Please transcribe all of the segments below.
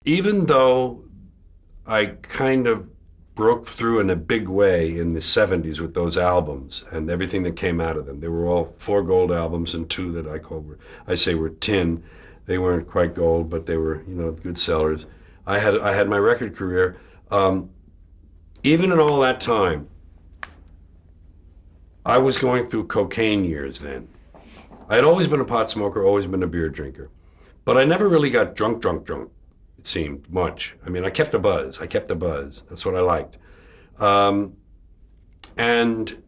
even though I kind of broke through in a big way in the 70s with those albums and everything that came out of them. They were all 4 gold albums and 2 that I say were tin. They weren't quite gold, but they were, good sellers. I had my record career. Even in all that time, I was going through cocaine years then. I had always been a pot smoker, always been a beer drinker, but I never really got drunk, drunk, drunk. It seemed much. I mean, I kept a buzz. I kept a buzz. That's what I liked. Um, and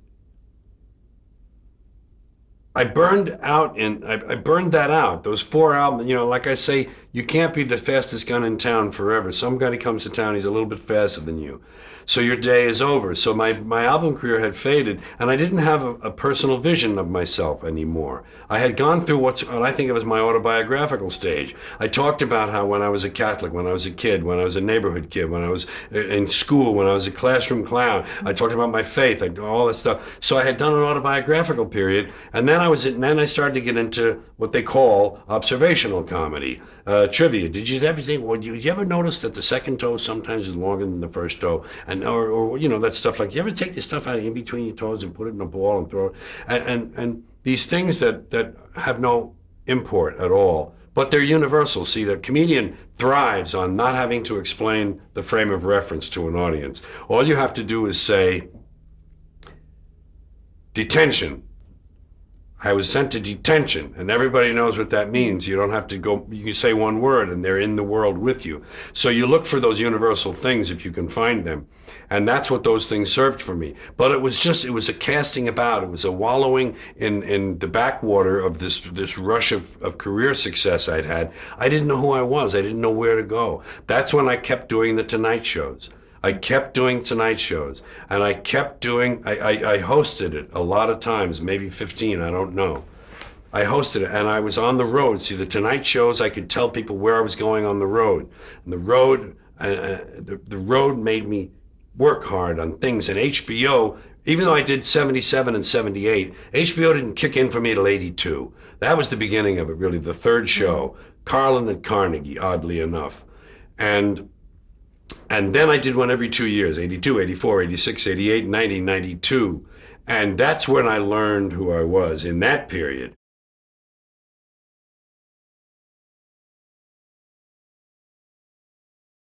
I burned that out. Those 4 albums, like I say, you can't be the fastest gun in town forever. Somebody comes to town, he's a little bit faster than you. So your day is over. So my album career had faded, and I didn't have a personal vision of myself anymore. I had gone through what I think of as my autobiographical stage. I talked about how when I was a Catholic, when I was a kid, when I was a neighborhood kid, when I was in school, when I was a classroom clown, I talked about my faith, all that stuff. So I had done an autobiographical period, and then I started to get into what they call observational comedy. Trivia. Did you ever think? Well, did you ever notice that the second toe sometimes is longer than the first toe, and or that stuff like you ever take the stuff out in between your toes and put it in a ball and throw it, and these things that have no import at all, but they're universal. See, the comedian thrives on not having to explain the frame of reference to an audience. All you have to do is say, detention. I was sent to detention, and everybody knows what that means. You don't have to go, you can say one word and they're in the world with you. So you look for those universal things if you can find them. And that's what those things served for me. But it was a casting about. It was a wallowing in the backwater of this rush of career success I'd had. I didn't know who I was. I didn't know where to go. That's when I kept doing the Tonight shows. I kept doing Tonight shows, and I hosted it a lot of times, maybe 15, I don't know. I hosted it, and I was on the road. See, the Tonight shows, I could tell people where I was going on the road. And the road made me work hard on things. And HBO, even though I did 77 and 78, HBO didn't kick in for me till 82. That was the beginning of it, really, the third show, Carlin at Carnegie, oddly enough. And then I did one every 2 years, 82, 84, 86, 88, 90, 92. And that's when I learned who I was in that period.